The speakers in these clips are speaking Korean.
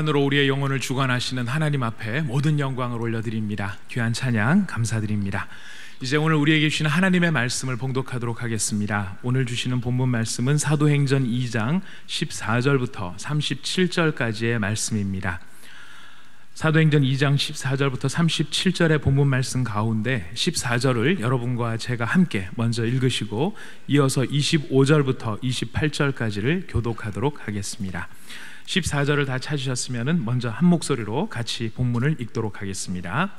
평안으로 우리의 영혼을 주관하시는 하나님 앞에 모든 영광을 올려드립니다. 귀한 찬양 감사드립니다. 이제 오늘 우리에게 주시는 하나님의 말씀을 봉독하도록 하겠습니다. 오늘 주시는 본문 말씀은 사도행전 2장 14절부터 37절까지의 말씀입니다. 사도행전 2장 14절부터 37절의 본문 말씀 가운데 14절을 여러분과 제가 함께 먼저 읽으시고 이어서 25절부터 28절까지를 교독하도록 하겠습니다. 14절을 다 찾으셨으면 먼저 한 목소리로 같이 본문을 읽도록 하겠습니다.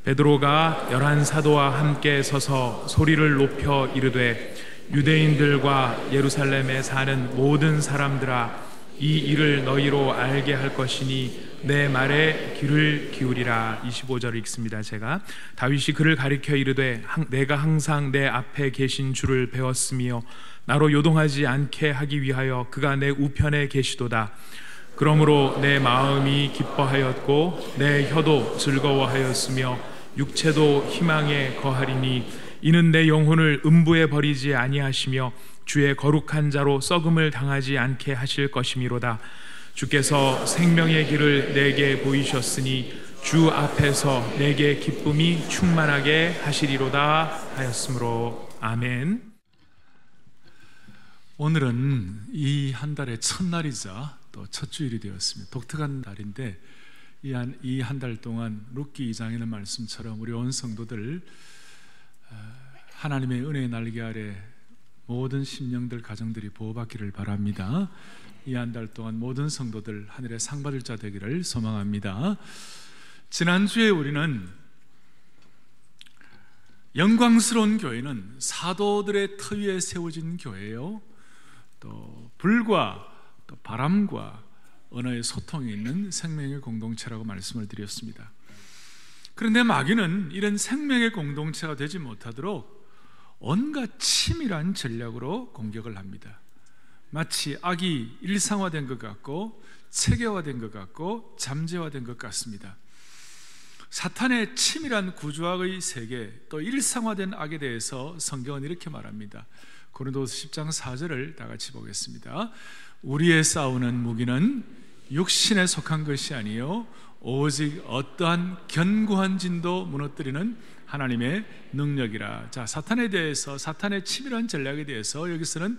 베드로가 11 사도와 함께 서서 소리를 높여 이르되 유대인들과 예루살렘에 사는 모든 사람들아, 이 일을 너희로 알게 할 것이니 내 말에 귀를 기울이라. 25절 읽습니다. 제가 다윗이 그를 가리켜 이르되 내가 항상 내 앞에 계신 주를 배웠으며 나로 요동하지 않게 하기 위하여 그가 내 우편에 계시도다. 그러므로 내 마음이 기뻐하였고 내 혀도 즐거워하였으며 육체도 희망에 거하리니 이는 내 영혼을 음부에 버리지 아니하시며 주의 거룩한 자로 썩음을 당하지 않게 하실 것이미로다. 주께서 생명의 길을 내게 보이셨으니 주 앞에서 내게 기쁨이 충만하게 하시리로다 하였으므로. 아멘. 오늘은 이 한 달의 첫날이자 또 첫 주일이 되었습니다. 독특한 날인데 이 한 달 동안 룻기 2장에는 말씀처럼 우리 온 성도들 하나님의 은혜의 날개 아래 모든 심령들 가정들이 보호받기를 바랍니다. 이 한 달 동안 모든 성도들 하늘의 상 받을 자 되기를 소망합니다. 지난주에 우리는 영광스러운 교회는 사도들의 터 위에 세워진 교회예요. 또 불과 또 바람과 언어의 소통이 있는 생명의 공동체라고 말씀을 드렸습니다. 그런데 마귀는 이런 생명의 공동체가 되지 못하도록 온갖 치밀한 전략으로 공격을 합니다. 마치 악이 일상화된 것 같고 체계화된 것 같고 잠재화된 것 같습니다. 사탄의 치밀한 구조학의 세계, 또 일상화된 악에 대해서 성경은 이렇게 말합니다. 고린도서 10장 4절을 다 같이 보겠습니다. 우리의 싸우는 무기는 육신에 속한 것이 아니요 오직 어떠한 견고한 진도 무너뜨리는 하나님의 능력이라. 자, 사탄에 대해서, 사탄의 치밀한 전략에 대해서 여기서는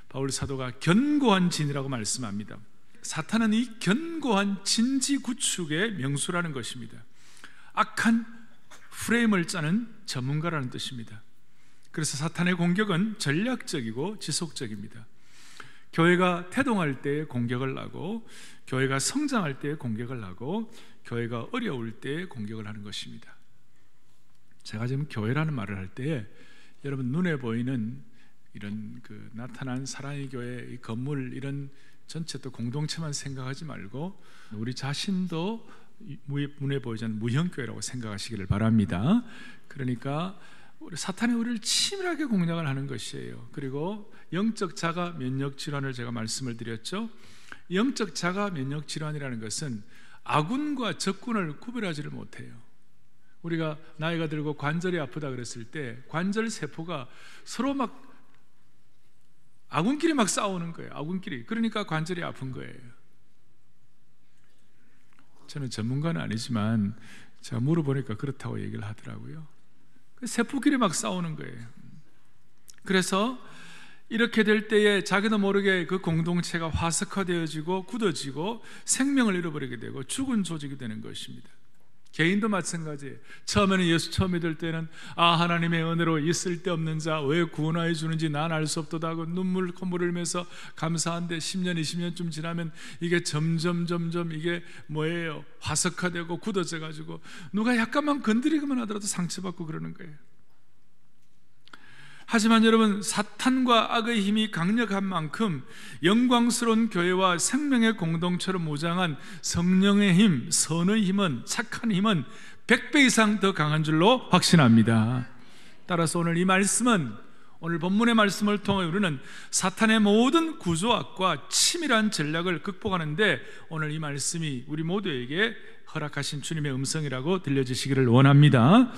바울 사도가 견고한 진이라고 말씀합니다. 사탄은 이 견고한 진지 구축의 명수라는 것입니다. 악한 프레임을 짜는 전문가라는 뜻입니다. 그래서 사탄의 공격은 전략적이고 지속적입니다. 교회가 태동할 때 공격을 하고, 교회가 성장할 때 공격을 하고, 교회가 어려울 때 공격을 하는 것입니다. 제가 지금 교회라는 말을 할 때 여러분 눈에 보이는 이런 나타난 사랑의 교회 이 건물 이런 전체 또 공동체만 생각하지 말고 우리 자신도 눈에 보이지 않는 무형교회라고 생각하시기를 바랍니다. 그러니까 사탄이 우리를 치밀하게 공략을 하는 것이에요. 그리고 영적 자가 면역 질환을 제가 말씀을 드렸죠. 영적 자가 면역 질환이라는 것은 아군과 적군을 구별하지를 못해요. 우리가 나이가 들고 관절이 아프다 그랬을 때 관절 세포가 서로 막 아군끼리 막 싸우는 거예요. 아군끼리. 그러니까 관절이 아픈 거예요. 저는 전문가는 아니지만 제가 물어보니까 그렇다고 얘기를 하더라고요. 세포끼리 막 싸우는 거예요. 그래서 이렇게 될 때에 자기도 모르게 그 공동체가 화석화되어지고 굳어지고 생명을 잃어버리게 되고 죽은 조직이 되는 것입니다. 개인도 마찬가지예요. 처음에는 예수 처음 믿을 때는 하나님의 은혜로 있을 데 없는 자 왜 구원하여 주는지 난 알 수 없도다 하고 눈물 콧물을 흘리면서 감사한데 10년 20년쯤 지나면 이게 점점 이게 뭐예요? 화석화되고 굳어져 가지고 누가 약간만 건드리기만 하더라도 상처받고 그러는 거예요. 하지만 여러분, 사탄과 악의 힘이 강력한 만큼 영광스러운 교회와 생명의 공동체로 무장한 성령의 힘, 선의 힘은, 착한 힘은 100배 이상 더 강한 줄로 확신합니다. 따라서 오늘 이 말씀은, 오늘 본문의 말씀을 통해 우리는 사탄의 모든 구조학과 치밀한 전략을 극복하는데 오늘 이 말씀이 우리 모두에게 허락하신 주님의 음성이라고 들려주시기를 원합니다.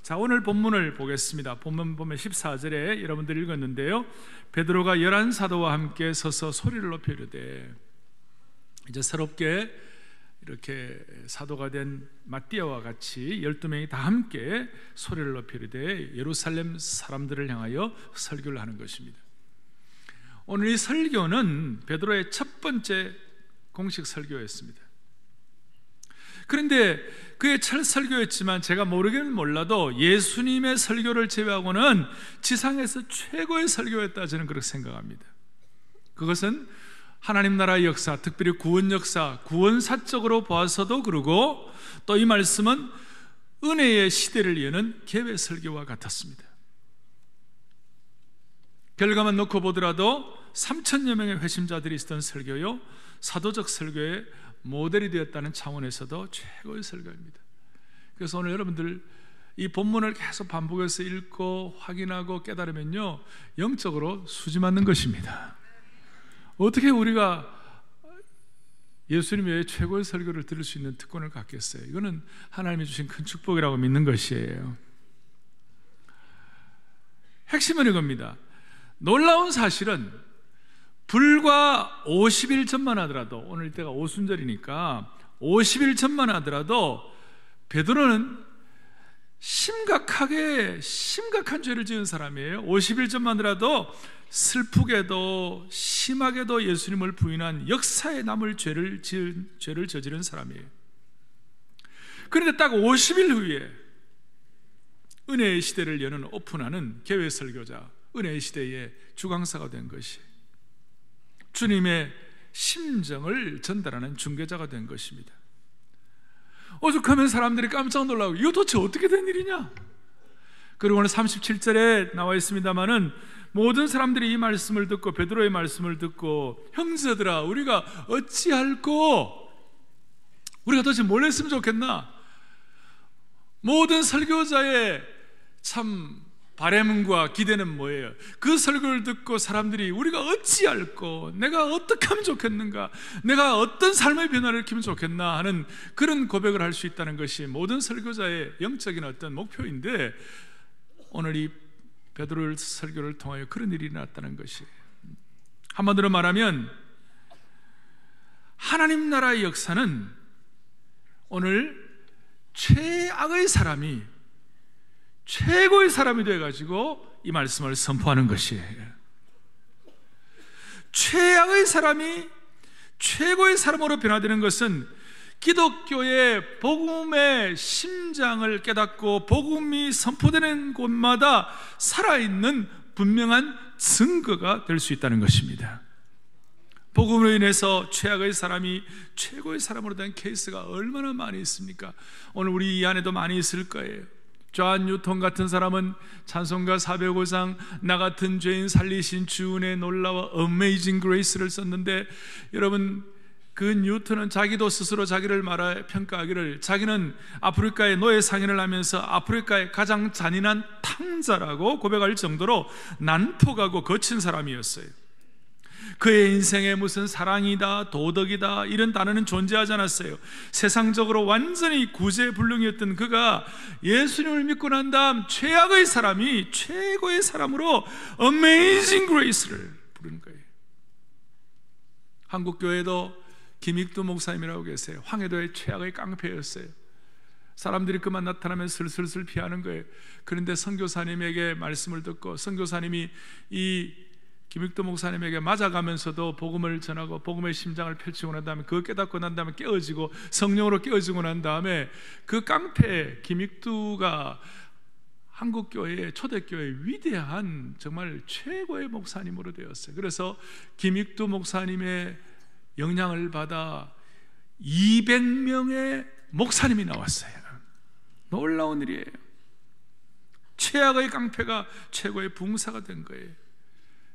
자, 오늘 본문을 보겠습니다. 본문 보면 14절에 여러분들 읽었는데요, 베드로가 11 사도와 함께 서서 소리를 높여 이르되. 이제 새롭게 이렇게 사도가 된 마띠아와 같이 12명이 다 함께 소리를 높여 이르되 예루살렘 사람들을 향하여 설교를 하는 것입니다. 오늘 이 설교는 베드로의 첫 번째 공식 설교였습니다. 그런데 그의 첫 설교였지만 제가 모르긴 몰라도 예수님의 설교를 제외하고는 지상에서 최고의 설교였다, 저는 그렇게 생각합니다. 그것은 하나님 나라의 역사, 특별히 구원 역사, 구원사적으로 보아서도 그러고 또 이 말씀은 은혜의 시대를 여는 계회 설교와 같았습니다. 결과만 놓고 보더라도 3,000여 명의 회심자들이 있었던 설교요, 사도적 설교의 모델이 되었다는 차원에서도 최고의 설교입니다. 그래서 오늘 여러분들 이 본문을 계속 반복해서 읽고 확인하고 깨달으면요, 영적으로 수지 맞는 것입니다. 어떻게 우리가 예수님 외에 최고의 설교를 들을 수 있는 특권을 갖겠어요? 이거는 하나님이 주신 큰 축복이라고 믿는 것이에요. 핵심은 이겁니다. 놀라운 사실은 불과 50일 전만 하더라도, 오늘 때가 오순절이니까 50일 전만 하더라도 베드로는 심각한 죄를 지은 사람이에요. 50일 전만 하더라도 슬프게도 심하게도 예수님을 부인한 역사에 남을 죄를 저지른 사람이에요. 그런데 딱 50일 후에 은혜의 시대를 여는 오픈하는 계회 설교자, 은혜의 시대의 주강사가 된 것이 주님의 심정을 전달하는 중개자가 된 것입니다. 오죽하면 사람들이 깜짝 놀라고 이거 도대체 어떻게 된 일이냐? 그리고 오늘 37절에 나와 있습니다마는 모든 사람들이 이 말씀을 듣고, 베드로의 말씀을 듣고, 형제들아 우리가 어찌할꼬, 우리가 도대체 뭘 했으면 좋겠나? 모든 설교자의 참 바램과 기대는 뭐예요? 그 설교를 듣고 사람들이 우리가 어찌할꼬, 내가 어떻게 하면 좋겠는가, 내가 어떤 삶의 변화를 일으키면 좋겠나 하는 그런 고백을 할 수 있다는 것이 모든 설교자의 영적인 어떤 목표인데, 오늘 이 베드로의 설교를 통하여 그런 일이 일어났다는 것이에요. 한마디로 말하면 하나님 나라의 역사는 오늘 최악의 사람이 최고의 사람이 되어가지고 이 말씀을 선포하는 것이에요. 최악의 사람이 최고의 사람으로 변화되는 것은 기독교의 복음의 심장을 깨닫고 복음이 선포되는 곳마다 살아있는 분명한 증거가 될 수 있다는 것입니다. 복음으로 인해서 최악의 사람이 최고의 사람으로 된 케이스가 얼마나 많이 있습니까? 오늘 우리 이 안에도 많이 있을 거예요. 존 뉴턴 같은 사람은 찬송가 405장 나 같은 죄인 살리신 주은의 놀라워 Amazing Grace를 썼는데, 여러분 그 뉴턴은 자기도 스스로 자기를 평가하기를 자기는 아프리카의 노예 상인을 하면서 아프리카의 가장 잔인한 탕자라고 고백할 정도로 난폭하고 거친 사람이었어요. 그의 인생에 무슨 사랑이다, 도덕이다 이런 단어는 존재하지 않았어요. 세상적으로 완전히 구제불능이었던 그가 예수님을 믿고 난 다음 최악의 사람이 최고의 사람으로 Amazing Grace를 부르는 거예요. 한국교회도 김익두 목사님이라고 계세요. 황해도의 최악의 깡패였어요. 사람들이 그만 나타나면 슬슬 피하는 거예요. 그런데 선교사님에게 말씀을 듣고 선교사님이 이 김익두 목사님에게 맞아가면서도 복음을 전하고 복음의 심장을 펼치고 난 다음에 그거 깨닫고 난 다음에 깨어지고 성령으로 깨어지고 난 다음에 그 깡패 김익두가 한국교회의 초대교회의 위대한 정말 최고의 목사님으로 되었어요. 그래서 김익두 목사님의 영향을 받아 200명의 목사님이 나왔어요. 놀라운 일이에요. 최악의 깡패가 최고의 붕사가 된 거예요.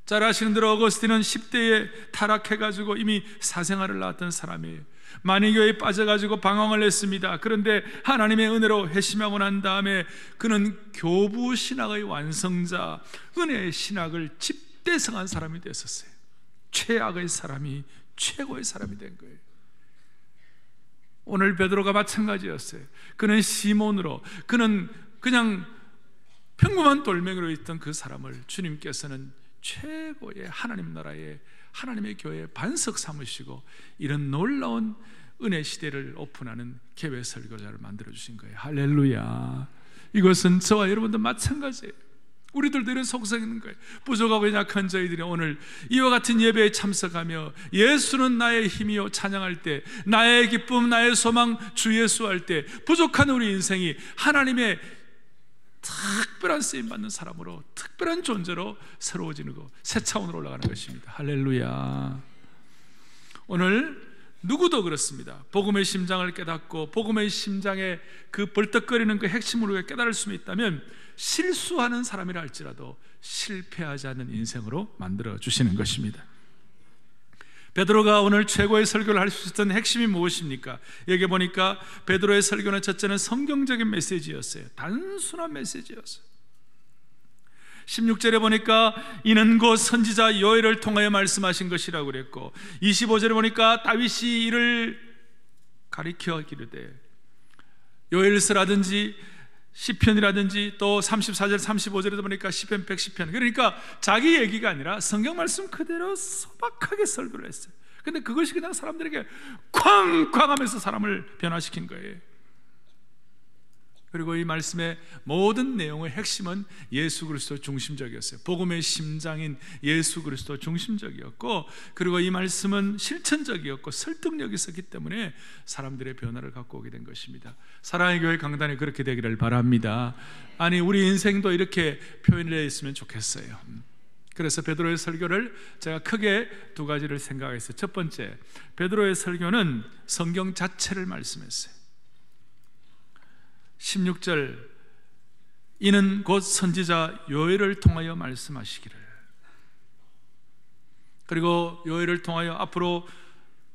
잘 아시는 대로 어거스틴은 10대에 타락해가지고 이미 사생활을 낳았던 사람이에요. 만이교회에 빠져가지고 방황을 했습니다. 그런데 하나님의 은혜로 회심하고 난 다음에 그는 교부 신학의 완성자, 은혜의 신학을 집대성한 사람이 됐었어요. 최악의 사람이 최고의 사람이 된 거예요. 오늘 베드로가 마찬가지였어요. 그는 시몬으로, 그는 그냥 평범한 돌멩이로 있던 그 사람을 주님께서는 최고의 하나님 나라의 하나님의 교회에 반석 삼으시고 이런 놀라운 은혜 시대를 오픈하는 개회 설교자를 만들어 주신 거예요. 할렐루야. 이것은 저와 여러분도 마찬가지예요. 우리들도 이런 속성이 있는 거예요. 부족하고 약한 저희들이 오늘 이와 같은 예배에 참석하며 예수는 나의 힘이요 찬양할 때, 나의 기쁨, 나의 소망 주 예수 할 때, 부족한 우리 인생이 하나님의 특별한 쓰임 받는 사람으로, 특별한 존재로 새로워지는 것, 새 차원으로 올라가는 것입니다. 할렐루야. 오늘 누구도 그렇습니다. 복음의 심장을 깨닫고 복음의 심장의 그 벌떡거리는 그 핵심을 우리가 깨달을 수 있다면 실수하는 사람이라 할지라도 실패하지 않는 인생으로 만들어 주시는 것입니다. 베드로가 오늘 최고의 설교를 할 수 있었던 핵심이 무엇입니까? 여기 보니까 베드로의 설교는 첫째는 성경적인 메시지였어요. 단순한 메시지였어요. 16절에 보니까 이는 곧 선지자 요엘을 통하여 말씀하신 것이라고 그랬고, 25절에 보니까 다윗이 이를 가리켜 기르되, 요엘서라든지 시편이라든지 또 34절 35절에도 보니까 시편 110편, 그러니까 자기 얘기가 아니라 성경 말씀 그대로 소박하게 설교를 했어요. 근데 그것이 그냥 사람들에게 쾅쾅 하면서 사람을 변화시킨 거예요. 그리고 이 말씀의 모든 내용의 핵심은 예수 그리스도 중심적이었어요. 복음의 심장인 예수 그리스도 중심적이었고, 그리고 이 말씀은 실천적이었고 설득력이 있었기 때문에 사람들의 변화를 갖고 오게 된 것입니다. 사랑의 교회 강단이 그렇게 되기를 바랍니다. 아니, 우리 인생도 이렇게 표현되어 있으면 좋겠어요. 그래서 베드로의 설교를 제가 크게 두 가지를 생각했어요. 첫 번째, 베드로의 설교는 성경 자체를 말씀했어요. 16절, 이는 곧 선지자 요엘을 통하여 말씀하시기를. 그리고 요엘을 통하여 앞으로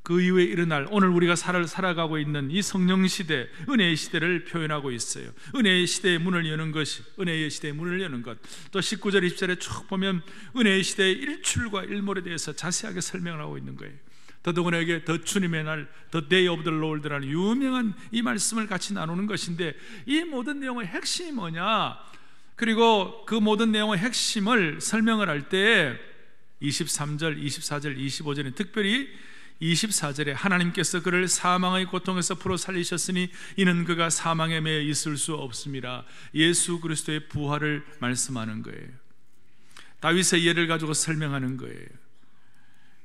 그 이후에 일어날 오늘 우리가 살아가고 있는 이 성령시대, 은혜의 시대를 표현하고 있어요. 은혜의 시대의 문을 여는 것이, 은혜의 시대의 문을 여는 것. 또 19절 20절에 쭉 보면 은혜의 시대의 일출과 일몰에 대해서 자세하게 설명을 하고 있는 거예요. 더더구나 이게 더 주님의 날, The Day of the Lord라는 유명한 이 말씀을 같이 나누는 것인데, 이 모든 내용의 핵심이 뭐냐, 그리고 그 모든 내용의 핵심을 설명을 할 때 23절, 24절, 25절은 특별히 24절에 하나님께서 그를 사망의 고통에서 풀어 살리셨으니 이는 그가 사망에 매여 있을 수 없음이라. 예수 그리스도의 부활을 말씀하는 거예요. 다윗의 예를 가지고 설명하는 거예요.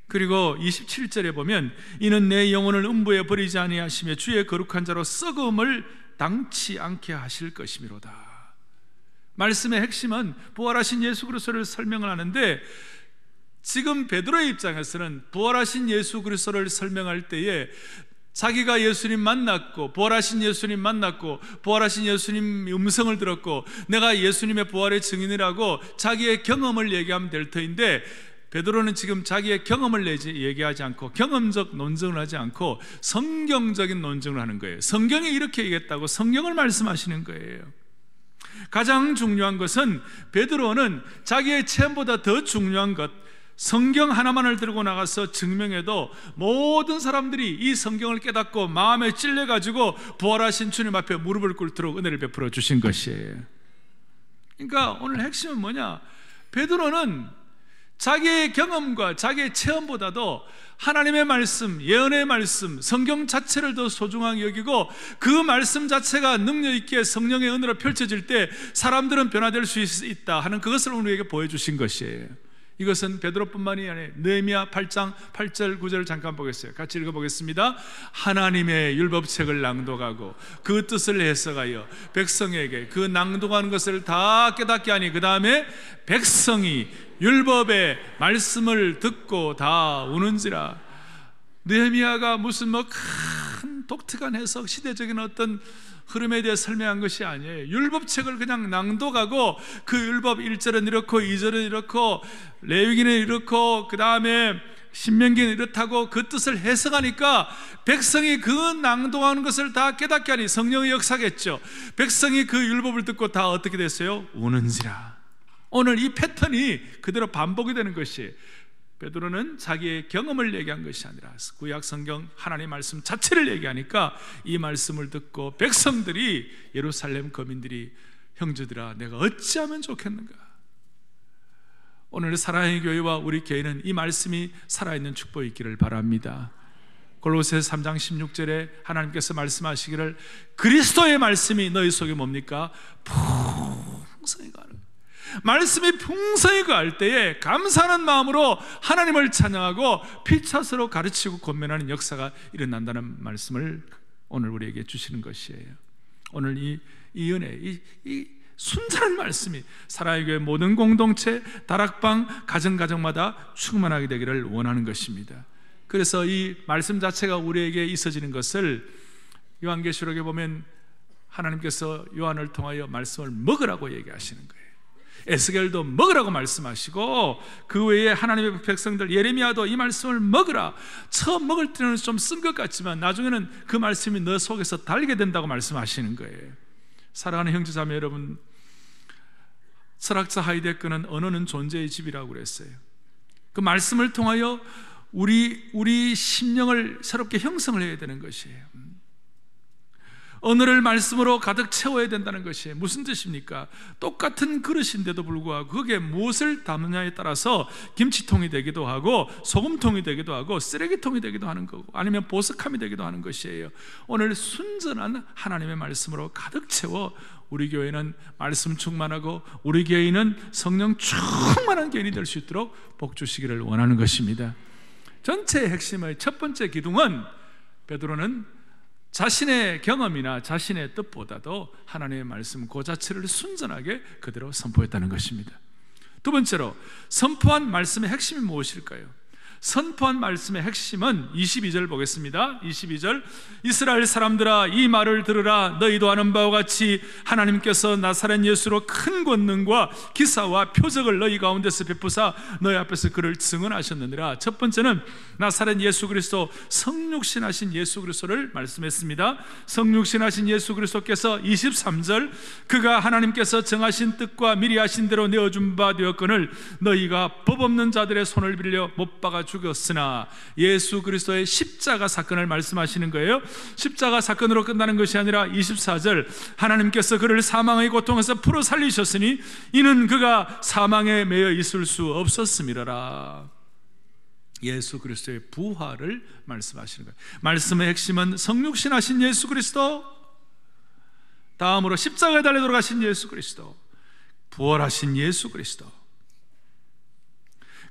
그리고 27절에 보면 이는 내 영혼을 음부에 버리지 아니하시며 주의 거룩한 자로 썩음을 당치 않게 하실 것이미로다. 말씀의 핵심은 부활하신 예수 그리스도를 설명을 하는데, 지금 베드로의 입장에서는 부활하신 예수 그리스도를 설명할 때에 자기가 예수님 만났고, 부활하신 예수님 만났고, 부활하신 예수님 음성을 들었고, 내가 예수님의 부활의 증인이라고 자기의 경험을 얘기하면 될 터인데, 베드로는 지금 자기의 경험을 얘기하지 않고 경험적 논증을 하지 않고 성경적인 논증을 하는 거예요. 성경이 이렇게 얘기했다고 성경을 말씀하시는 거예요. 가장 중요한 것은 베드로는 자기의 체험보다 더 중요한 것, 성경 하나만을 들고 나가서 증명해도 모든 사람들이 이 성경을 깨닫고 마음에 찔려가지고 부활하신 주님 앞에 무릎을 꿇도록 은혜를 베풀어 주신 것이에요. 그러니까 오늘 핵심은 뭐냐, 베드로는 자기의 경험과 자기의 체험보다도 하나님의 말씀, 예언의 말씀, 성경 자체를 더 소중하게 여기고, 그 말씀 자체가 능력 있게 성령의 은혜로 펼쳐질 때 사람들은 변화될 수 있다 하는 그것을 우리에게 보여주신 것이에요. 이것은 베드로뿐만이 아니라 느헤미야 8장 8절 9절을 잠깐 보겠어요. 같이 읽어보겠습니다. 하나님의 율법책을 낭독하고 그 뜻을 해석하여 백성에게 그 낭독한 것을 다 깨닫게 하니 그 다음에 백성이 율법의 말씀을 듣고 다 우는지라. 느헤미야가 무슨 큰 독특한 해석, 시대적인 어떤 흐름에 대해 설명한 것이 아니에요. 율법책을 그냥 낭독하고 그 율법 1절은 이렇고 2절은 이렇고 레위기는 이렇고 그 다음에 신명기는 이렇다고 그 뜻을 해석하니까 백성이 그 낭독하는 것을 다 깨닫게 하니 성령의 역사겠죠. 백성이 그 율법을 듣고 다 어떻게 됐어요? 우는지라. 오늘 이 패턴이 그대로 반복이 되는 것이, 베드로는 자기의 경험을 얘기한 것이 아니라 구약 성경 하나님의 말씀 자체를 얘기하니까 이 말씀을 듣고 백성들이, 예루살렘 거민들이 형제들아 내가 어찌하면 좋겠는가. 오늘 사랑의 교회와 우리 교회는 이 말씀이 살아있는 축복이 있기를 바랍니다. 골로새서 3장 16절에 하나님께서 말씀하시기를 그리스도의 말씀이 너희 속에 뭡니까? 풍성히 가는, 말씀이 풍성히 가할 때에 감사하는 마음으로 하나님을 찬양하고 피차서로 가르치고 권면하는 역사가 일어난다는 말씀을 오늘 우리에게 주시는 것이에요. 오늘 이 은혜, 이 순전한 말씀이 사랑의 교회 모든 공동체, 다락방, 가정마다 충만하게 되기를 원하는 것입니다. 그래서 이 말씀 자체가 우리에게 있어지는 것을 요한계시록에 보면 하나님께서 요한을 통하여 말씀을 먹으라고 얘기하시는 거예요. 에스겔도 먹으라고 말씀하시고, 그 외에 하나님의 백성들 예레미야도 이 말씀을 먹으라. 처음 먹을 때는 좀 쓴 것 같지만 나중에는 그 말씀이 너 속에서 달게 된다고 말씀하시는 거예요. 사랑하는 형제자매 여러분, 철학자 하이데거는 언어는 존재의 집이라고 그랬어요. 그 말씀을 통하여 우리 심령을 새롭게 형성을 해야 되는 것이에요. 언어를 말씀으로 가득 채워야 된다는 것이 무슨 뜻입니까? 똑같은 그릇인데도 불구하고 그게 무엇을 담느냐에 따라서 김치통이 되기도 하고 소금통이 되기도 하고 쓰레기통이 되기도 하는 거고 아니면 보석함이 되기도 하는 것이에요. 오늘 순전한 하나님의 말씀으로 가득 채워 우리 교회는 말씀 충만하고 우리 교회는 성령 충만한 교인이 될 수 있도록 복 주시기를 원하는 것입니다. 전체의 핵심의 첫 번째 기둥은 베드로는 자신의 경험이나 자신의 뜻보다도 하나님의 말씀 그 자체를 순전하게 그대로 선포했다는 것입니다. 두 번째로 선포한 말씀의 핵심이 무엇일까요? 선포한 말씀의 핵심은 22절 보겠습니다. 22절, 이스라엘 사람들아 이 말을 들으라. 너희도 아는 바와 같이 하나님께서 나사렛 예수로 큰 권능과 기사와 표적을 너희 가운데서 베푸사 너희 앞에서 그를 증언하셨느니라. 첫 번째는 나사렛 예수 그리스도, 성육신하신 예수 그리스도를 말씀했습니다. 성육신하신 예수 그리스도께서 23절, 그가 하나님께서 정하신 뜻과 미리 하신 대로 내어준 바 되었거늘 너희가 법 없는 자들의 손을 빌려 못 박아 죽였으나, 예수 그리스도의 십자가 사건을 말씀하시는 거예요. 십자가 사건으로 끝나는 것이 아니라 24절, 하나님께서 그를 사망의 고통에서 풀어 살리셨으니 이는 그가 사망에 매여 있을 수 없었음이라라. 예수 그리스도의 부활을 말씀하시는 거예요. 말씀의 핵심은 성육신하신 예수 그리스도, 다음으로 십자가에 달려 돌아가신 예수 그리스도, 부활하신 예수 그리스도.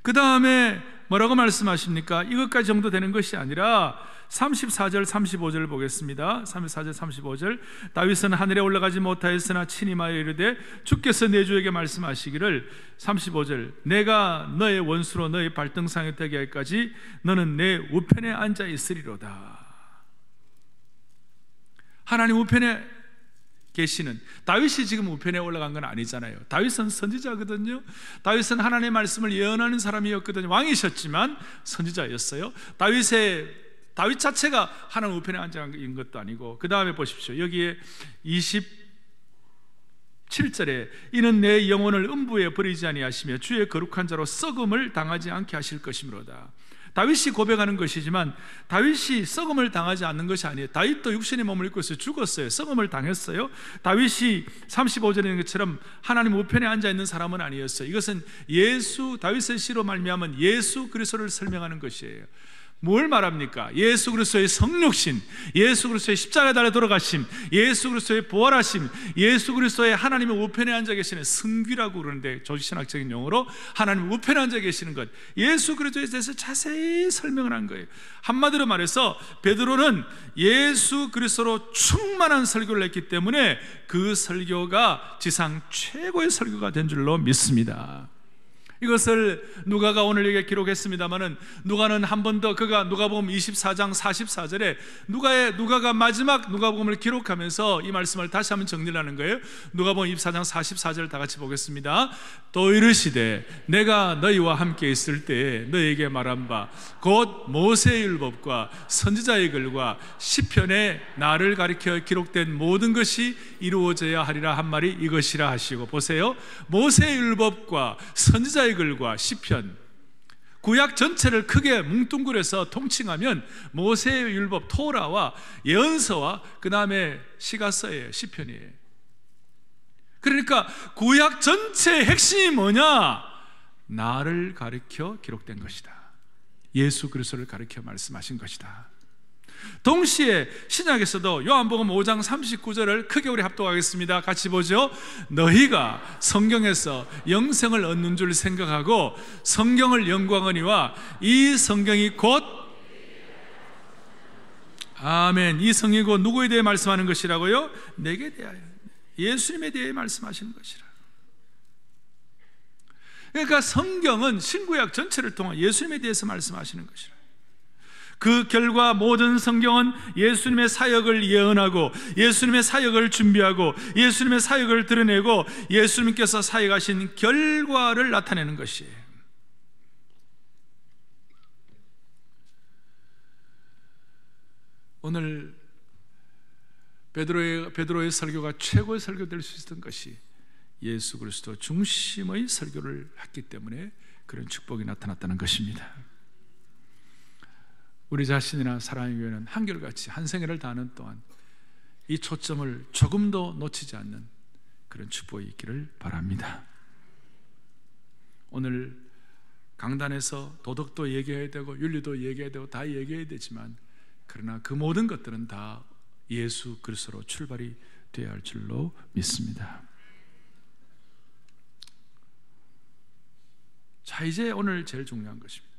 그 다음에 뭐라고 말씀하십니까? 이것까지 정도 되는 것이 아니라 34절 35절 보겠습니다. 34절 35절, 다윗은 하늘에 올라가지 못하였으나 친히 말하여 이르되 주께서 내 주에게 말씀하시기를, 35절, 내가 너의 원수로 너의 발등상에 되게 할까지 너는 내 우편에 앉아 있으리로다. 하나님 우편에 계시는, 다윗이 지금 우편에 올라간 건 아니잖아요. 다윗은 선지자거든요. 다윗은 하나님의 말씀을 예언하는 사람이었거든요. 왕이셨지만 선지자였어요. 다윗 자체가 하나님 우편에 앉아 있는 것도 아니고, 그 다음에 보십시오. 여기에 27절에 이는 내 영혼을 음부에 버리지 아니하시며 주의 거룩한 자로 썩음을 당하지 않게 하실 것이므로다. 다윗이 고백하는 것이지만 다윗이 썩음을 당하지 않는 것이 아니에요. 다윗도 육신의 몸을 입고 있어요. 죽었어요. 썩음을 당했어요. 다윗이 35절에 있는 것처럼 하나님 우편에 앉아있는 사람은 아니었어요. 이것은 다윗의 시로 말미암은 예수 그리스도를 설명하는 것이에요. 뭘 말합니까? 예수 그리스도의 성육신, 예수 그리스도의 십자가에 달려 돌아가심, 예수 그리스도의 부활하심, 예수 그리스도의 하나님의 우편에 앉아 계시는 승귀라고 그러는데 조직신학적인 용어로 하나님 우편에 앉아 계시는 것, 예수 그리스도에 대해서 자세히 설명을 한 거예요. 한마디로 말해서 베드로는 예수 그리스도로 충만한 설교를 했기 때문에 그 설교가 지상 최고의 설교가 된 줄로 믿습니다. 이것을 누가가 오늘 여기에 기록했습니다마는, 누가는 한 번 더 그가 누가복음 24장 44절에 누가가 마지막 누가복음을 기록하면서 이 말씀을 다시 한번 정리를 하는 거예요. 누가복음 24장 44절 다 같이 보겠습니다. 또 이르시되 내가 너희와 함께 있을 때에 너희에게 말한 바 곧 모세의 율법과 선지자의 글과 시편에 나를 가리켜 기록된 모든 것이 이루어져야 하리라 한 말이 이것이라 하시고, 보세요. 모세의 율법과 선지자의 글과 시편, 구약 전체를 크게 뭉뚱그려서 통칭하면 모세의 율법 토라와 예언서와 그 다음에 시가서예요. 시편이에요. 그러니까 구약 전체의 핵심이 뭐냐? 나를 가리켜 기록된 것이다. 예수 그리스도를 가리켜 말씀하신 것이다. 동시에 신약에서도 요한복음 5장 39절을 크게 우리 합독하겠습니다. 같이 보죠. 너희가 성경에서 영생을 얻는 줄 생각하고 성경을 영광하니와 이 성경이 곧 아멘. 이 성경이 곧 누구에 대해 말씀하는 것이라고요? 내게 대하여, 예수님에 대해 말씀하시는 것이라. 그러니까 성경은 신구약 전체를 통한 예수님에 대해서 말씀하시는 것이라. 그 결과 모든 성경은 예수님의 사역을 예언하고 예수님의 사역을 준비하고 예수님의 사역을 드러내고 예수님께서 사역하신 결과를 나타내는 것이에요. 오늘 베드로의 설교가 최고의 설교 될 수 있었던 것이 예수 그리스도 중심의 설교를 했기 때문에 그런 축복이 나타났다는 것입니다. 우리 자신이나 사랑의 교회는 한결같이 한 생애를 다하는 동안 이 초점을 조금도 놓치지 않는 그런 축복이 있기를 바랍니다. 오늘 강단에서 도덕도 얘기해야 되고 윤리도 얘기해야 되고 다 얘기해야 되지만 그러나 그 모든 것들은 다 예수 그리스도로 출발이 되어야 할 줄로 믿습니다. 자, 이제 오늘 제일 중요한 것입니다.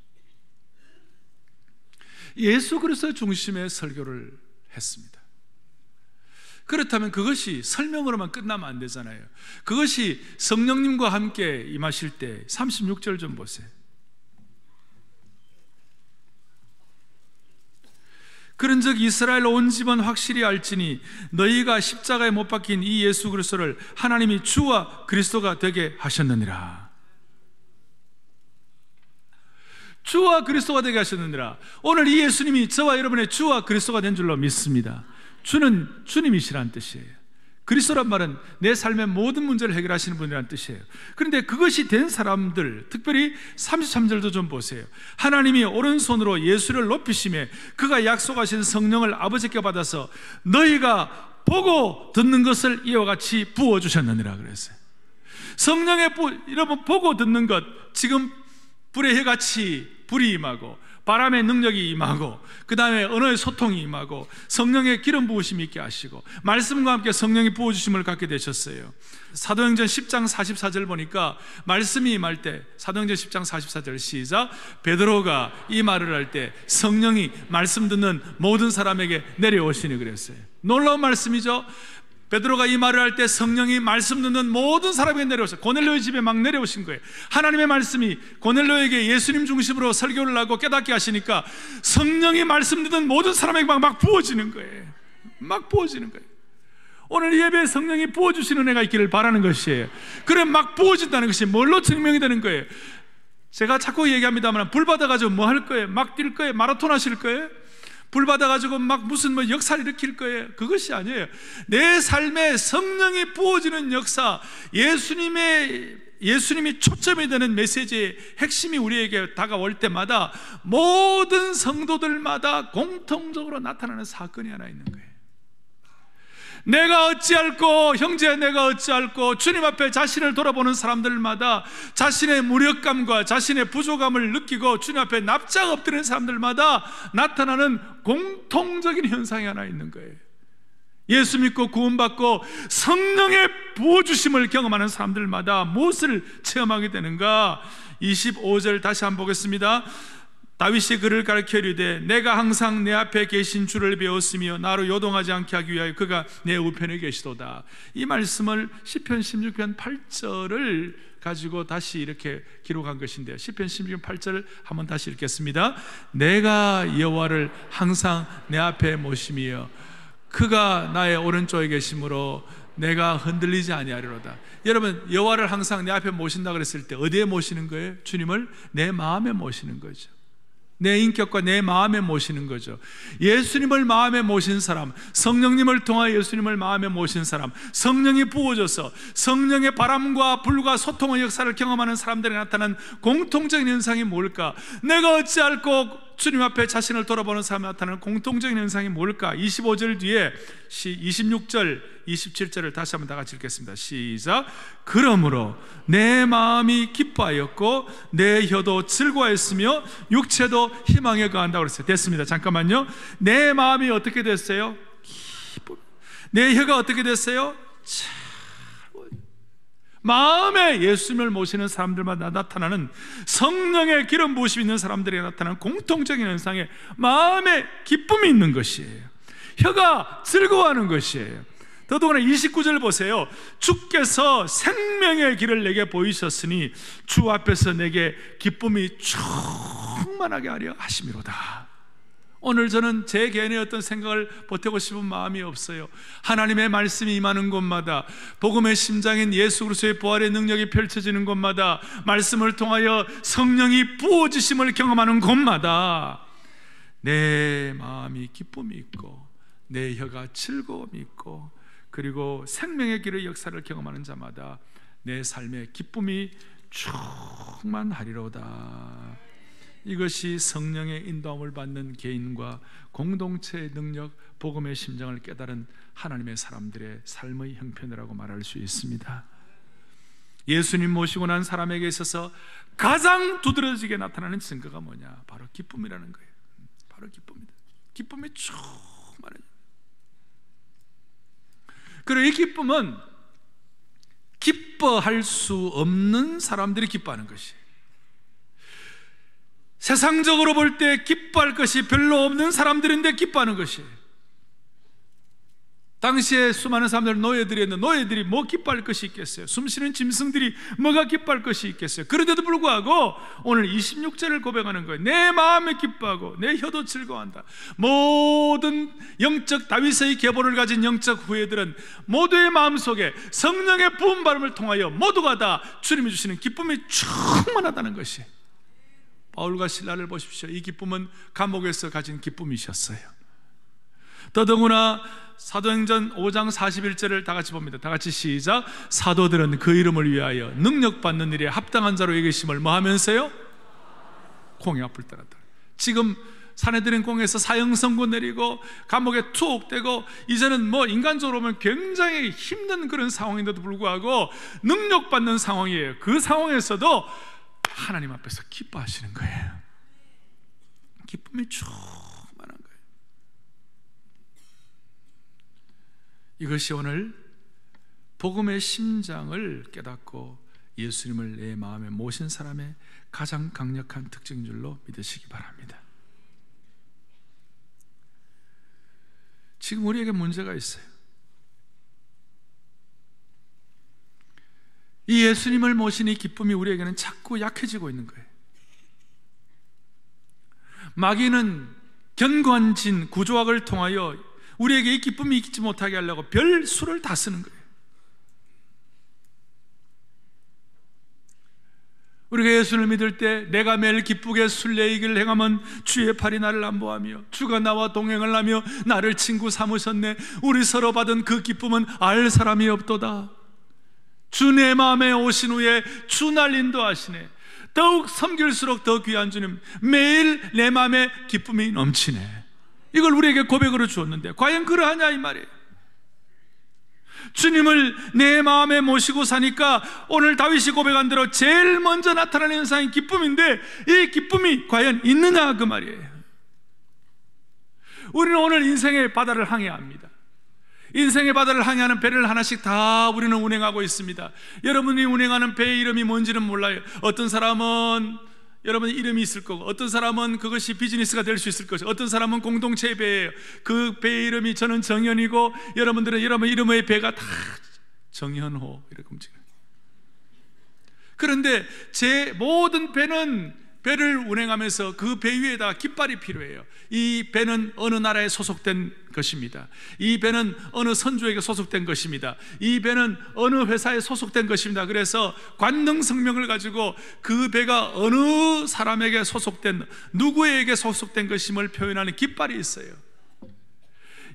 예수 그리스도 중심의 설교를 했습니다. 그렇다면 그것이 설명으로만 끝나면 안 되잖아요. 그것이 성령님과 함께 임하실 때 36절 좀 보세요. 그런즉 이스라엘 온 집은 확실히 알지니 너희가 십자가에 못 박힌 이 예수 그리스도를 하나님이 주와 그리스도가 되게 하셨느니라. 주와 그리스도가 되게 하셨느니라. 오늘 이 예수님이 저와 여러분의 주와 그리스도가 된 줄로 믿습니다. 주는 주님이시라는 뜻이에요. 그리스도란 말은 내 삶의 모든 문제를 해결하시는 분이라는 뜻이에요. 그런데 그것이 된 사람들, 특별히 33절도 좀 보세요. 하나님이 오른손으로 예수를 높이시매 그가 약속하신 성령을 아버지께 받아서 너희가 보고 듣는 것을 이와 같이 부어주셨느니라 그랬어요. 성령의 여러분 보고 듣는 것, 지금 불의 해같이 불이 임하고 바람의 능력이 임하고 그 다음에 언어의 소통이 임하고 성령의 기름 부으심이 있게 하시고 말씀과 함께 성령이 부어주심을 갖게 되셨어요. 사도행전 10장 44절 보니까 말씀이 임할 때 사도행전 10장 44절 시작. 베드로가 이 말을 할 때 성령이 말씀 듣는 모든 사람에게 내려오시니 그랬어요. 놀라운 말씀이죠. 베드로가 이 말을 할 때 성령이 말씀 듣는 모든 사람에게 내려오셨어요. 고넬료의 집에 막 내려오신 거예요. 하나님의 말씀이 고넬료에게 예수님 중심으로 설교를 하고 깨닫게 하시니까 성령이 말씀 듣는 모든 사람에게 막 부어지는 거예요. 막 부어지는 거예요. 오늘 예배에 성령이 부어주시는 은혜가 있기를 바라는 것이에요. 그래 막 부어진다는 것이 뭘로 증명이 되는 거예요? 제가 자꾸 얘기합니다만 불 받아가지고 뭐 할 거예요? 막 뛸 거예요? 마라톤 하실 거예요? 불 받아가지고 막 무슨 역사를 일으킬 거예요. 그것이 아니에요. 내 삶에 성령이 부어지는 역사, 예수님이 초점이 되는 메시지의 핵심이 우리에게 다가올 때마다 모든 성도들마다 공통적으로 나타나는 사건이 하나 있는 거예요. 내가 어찌할꼬, 형제 내가 어찌할꼬, 주님 앞에 자신을 돌아보는 사람들마다 자신의 무력감과 자신의 부족함을 느끼고 주님 앞에 납작 엎드리는 사람들마다 나타나는 공통적인 현상이 하나 있는 거예요. 예수 믿고 구원받고 성령의 부어주심을 경험하는 사람들마다 무엇을 체험하게 되는가? 25절 다시 한번 보겠습니다. 다윗이 그를 가르쳐 이르되 내가 항상 내 앞에 계신 주를 배웠으며 나로 요동하지 않게 하기 위하여 그가 내 우편에 계시도다. 이 말씀을 시편 16편 8절을 가지고 다시 이렇게 기록한 것인데요. 시편 16편 8절을 한번 다시 읽겠습니다. 내가 여호와를 항상 내 앞에 모시며 그가 나의 오른쪽에 계심으로 내가 흔들리지 아니하리로다. 여러분, 여호와를 항상 내 앞에 모신다 그랬을 때 어디에 모시는 거예요? 주님을 내 마음에 모시는 거죠. 내 인격과 내 마음에 모시는 거죠. 예수님을 마음에 모신 사람, 성령님을 통하여 예수님을 마음에 모신 사람, 성령이 부어져서 성령의 바람과 불과 소통의 역사를 경험하는 사람들이 나타난 공통적인 현상이 뭘까? 내가 어찌할꼬 주님 앞에 자신을 돌아보는 사람에 나타나는 공통적인 현상이 뭘까? 25절 뒤에 26절, 27절을 다시 한번 다 같이 읽겠습니다. 시작. 그러므로 내 마음이 기뻐하였고 내 혀도 즐거워했으며 육체도 희망에 거한다고 그랬어요. 됐습니다. 잠깐만요. 내 마음이 어떻게 됐어요? 기쁨. 내 혀가 어떻게 됐어요? 마음에 예수님을 모시는 사람들마다 나타나는 성령의 기름 부으심이 있는 사람들에게 나타나는 공통적인 현상에 마음에 기쁨이 있는 것이에요. 혀가 즐거워하는 것이에요. 더더구나 29절 보세요. 주께서 생명의 길을 내게 보이셨으니 주 앞에서 내게 기쁨이 충만하게 하려 하심이로다. 오늘 저는 제 개인의 어떤 생각을 보태고 싶은 마음이 없어요. 하나님의 말씀이 임하는 곳마다, 복음의 심장인 예수 그리스도의 부활의 능력이 펼쳐지는 곳마다, 말씀을 통하여 성령이 부어지심을 경험하는 곳마다 내 마음이 기쁨이 있고 내 혀가 즐거움이 있고, 그리고 생명의 길의 역사를 경험하는 자마다 내 삶에 기쁨이 충만하리로다. 이것이 성령의 인도함을 받는 개인과 공동체의 능력, 복음의 심정을 깨달은 하나님의 사람들의 삶의 형편이라고 말할 수 있습니다. 예수님 모시고 난 사람에게 있어서 가장 두드러지게 나타나는 증거가 뭐냐? 바로 기쁨이라는 거예요. 바로 기쁨이다. 기쁨이 충만해. 그리고 이 기쁨은 기뻐할 수 없는 사람들이 기뻐하는 것이에요. 세상적으로 볼 때 기뻐할 것이 별로 없는 사람들인데 기뻐하는 것이에요. 당시에 수많은 사람들 노예들이었는데 노예들이 뭐 기뻐할 것이 있겠어요? 숨쉬는 짐승들이 뭐가 기뻐할 것이 있겠어요? 그런데도 불구하고 오늘 26절을 고백하는 거예요. 내 마음이 기뻐하고 내 혀도 즐거워한다. 모든 영적 다윗의 계보를 가진 영적 후예들은 모두의 마음속에 성령의 부은 바람을 통하여 모두가 다 주님이 주시는 기쁨이 충만하다는 것이. 바울과 실라를 보십시오. 이 기쁨은 감옥에서 가진 기쁨이셨어요. 더더구나 사도행전 5장 41절을 다 같이 봅니다. 다 같이 시작. 사도들은 그 이름을 위하여 능력받는 일에 합당한 자로 여기심을 뭐 하면서요? 공의 앞을 따랐다. 지금 사내들은 공에서 사형 선고 내리고 감옥에 투옥되고 이제는 뭐 인간적으로 보면 굉장히 힘든 그런 상황인데도 불구하고 능력받는 상황이에요. 그 상황에서도 하나님 앞에서 기뻐하시는 거예요. 기쁨이 충만한 거예요. 이것이 오늘 복음의 심장을 깨닫고 예수님을 내 마음에 모신 사람의 가장 강력한 특징인 줄로 믿으시기 바랍니다. 지금 우리에게 문제가 있어요. 이 예수님을 모신 이 기쁨이 우리에게는 자꾸 약해지고 있는 거예요. 마귀는 견고한 구조학을 통하여 우리에게 이 기쁨이 있지 못하게 하려고 별 수를 다 쓰는 거예요. 우리가 예수를 믿을 때 내가 매일 기쁘게 순례이기를 행하면 주의 팔이 나를 안보하며 주가 나와 동행을 하며 나를 친구 삼으셨네. 우리 서로 받은 그 기쁨은 알 사람이 없도다. 주 내 마음에 오신 후에 주 날 인도하시네. 더욱 섬길수록 더 귀한 주님, 매일 내 마음에 기쁨이 넘치네. 이걸 우리에게 고백으로 주었는데 과연 그러하냐 이 말이에요. 주님을 내 마음에 모시고 사니까 오늘 다윗이 고백한 대로 제일 먼저 나타나는 현상이 기쁨인데 이 기쁨이 과연 있느냐 그 말이에요. 우리는 오늘 인생의 바다를 항해야 합니다. 인생의 바다를 항해하는 배를 하나씩 다 우리는 운행하고 있습니다. 여러분이 운행하는 배의 이름이 뭔지는 몰라요. 어떤 사람은 여러분 이름이 있을 거고, 어떤 사람은 그것이 비즈니스가 될 수 있을 것이고, 어떤 사람은 공동체의 배예요. 그 배의 이름이 저는 정현이고, 여러분들은 여러분 이름의 배가 다 정현호 이렇게 움직여요. 그런데 제 모든 배를 운행하면서 그 배 위에다 깃발이 필요해요. 이 배는 어느 나라에 소속된 것입니다. 이 배는 어느 선조에게 소속된 것입니다. 이 배는 어느 회사에 소속된 것입니다. 그래서 관능성명을 가지고 그 배가 어느 사람에게 소속된, 누구에게 소속된 것임을 표현하는 깃발이 있어요.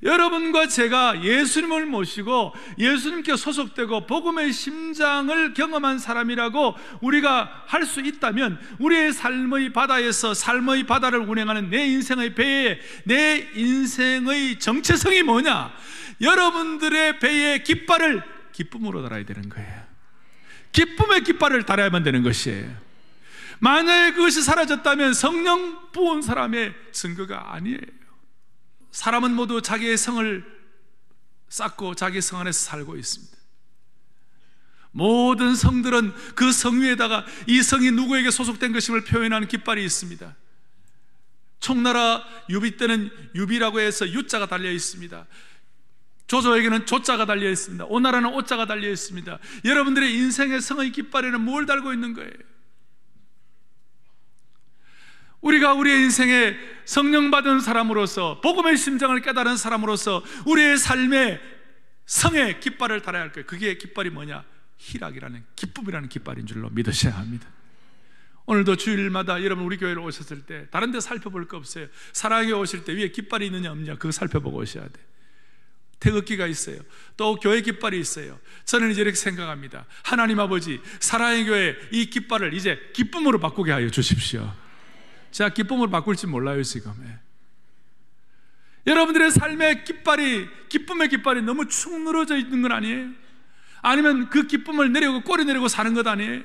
여러분과 제가 예수님을 모시고 예수님께 소속되고 복음의 심장을 경험한 사람이라고 우리가 할 수 있다면, 우리의 삶의 바다에서 삶의 바다를 운행하는 내 인생의 배에 내 인생의 정체성이 뭐냐? 여러분들의 배의 깃발을 기쁨으로 달아야 되는 거예요. 기쁨의 깃발을 달아야만 되는 것이에요. 만약에 그것이 사라졌다면 성령 부은 사람의 증거가 아니에요. 사람은 모두 자기의 성을 쌓고 자기 성 안에서 살고 있습니다. 모든 성들은 그 성 위에다가 이 성이 누구에게 소속된 것임을 표현하는 깃발이 있습니다. 총나라 유비 때는 유비라고 해서 유자가 달려 있습니다. 조조에게는 조자가 달려 있습니다. 오나라는 오자가 달려 있습니다. 여러분들의 인생의 성의 깃발에는 뭘 달고 있는 거예요? 우리가 우리의 인생에 성령 받은 사람으로서, 복음의 심장을 깨달은 사람으로서 우리의 삶에 성의 깃발을 달아야 할 거예요. 그게 깃발이 뭐냐? 희락이라는, 기쁨이라는 깃발인 줄로 믿으셔야 합니다. 오늘도 주일마다 여러분 우리 교회로 오셨을 때 다른 데 살펴볼 거 없어요. 사랑에 오실 때 위에 깃발이 있느냐 없느냐 그거 살펴보고 오셔야 돼요. 태극기가 있어요. 또 교회 깃발이 있어요. 저는 이제 이렇게 생각합니다. 하나님 아버지, 사랑의 교회 이 깃발을 이제 기쁨으로 바꾸게 하여 주십시오. 제가 기쁨으로 바꿀지 몰라요 지금. 여러분들의 삶의 깃발이, 기쁨의 깃발이 너무 축 늘어져 있는 건 아니에요? 아니면 그 기쁨을 내려고 꼬리 내리고 사는 것 아니에요?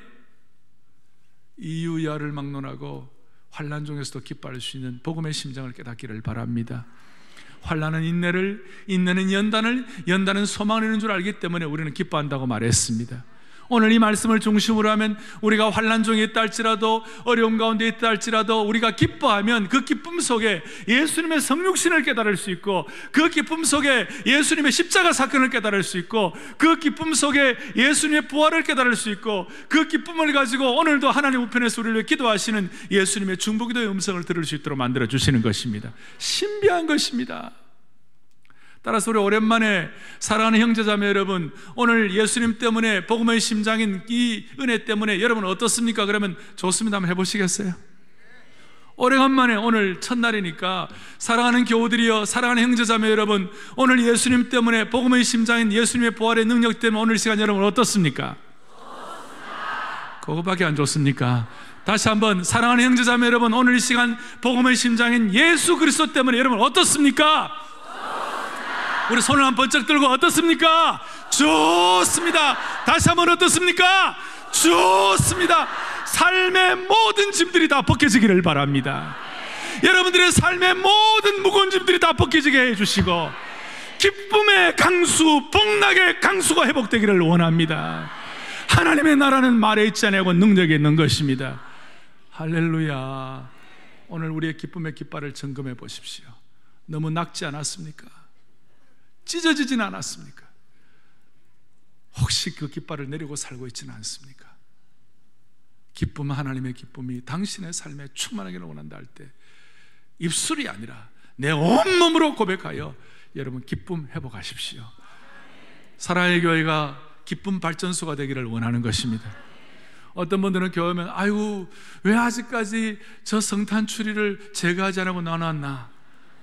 이유야를 막론하고 환난 중에서도 기뻐할 수 있는 복음의 심장을 깨닫기를 바랍니다. 환난은 인내를, 인내는 연단을, 연단은 소망을 이루는 줄 알기 때문에 우리는 기뻐한다고 말했습니다. 오늘 이 말씀을 중심으로 하면 우리가 환난 중에 있다 할지라도, 어려움 가운데 있다 할지라도 우리가 기뻐하면 그 기쁨 속에 예수님의 성육신을 깨달을 수 있고, 그 기쁨 속에 예수님의 십자가 사건을 깨달을 수 있고, 그 기쁨 속에 예수님의 부활을 깨달을 수 있고, 그 기쁨을 가지고 오늘도 하나님 우편에서 우리를 위해 기도하시는 예수님의 중보기도의 음성을 들을 수 있도록 만들어 주시는 것입니다. 신비한 것입니다. 따라서 우리 오랜만에 사랑하는 형제자매 여러분, 오늘 예수님 때문에 복음의 심장인 이 은혜 때문에 여러분 어떻습니까? 그러면 좋습니다. 한번 해보시겠어요? 오래간만에 오늘 첫날이니까 사랑하는 교우들이여, 사랑하는 형제자매 여러분, 오늘 예수님 때문에 복음의 심장인 예수님의 부활의 능력 때문에 오늘 시간 여러분 어떻습니까? 그거밖에 안 좋습니까? 다시 한번 사랑하는 형제자매 여러분, 오늘 이 시간 복음의 심장인 예수 그리스도 때문에 여러분 어떻습니까? 우리 손을 한 번쩍 들고 어떻습니까? 좋습니다. 다시 한번 어떻습니까? 좋습니다. 삶의 모든 짐들이 다 벗겨지기를 바랍니다. 여러분들의 삶의 모든 무거운 짐들이 다 벗겨지게 해주시고 기쁨의 강수, 복락의 강수가 회복되기를 원합니다. 하나님의 나라는 말에 있지 않고 능력에 있는 것입니다. 할렐루야. 오늘 우리의 기쁨의 깃발을 점검해 보십시오. 너무 낙지 않았습니까? 찢어지진 않았습니까? 혹시 그 깃발을 내리고 살고 있지는 않습니까? 기쁨, 하나님의 기쁨이 당신의 삶에 충만하기를 원한다 할 때 입술이 아니라 내 온몸으로 고백하여 여러분 기쁨 회복하십시오. 사랑의 교회가 기쁨 발전소가 되기를 원하는 것입니다. 어떤 분들은 교회면 아이고 왜 아직까지 저 성탄 추리를 제가 하지 않고 나눴나?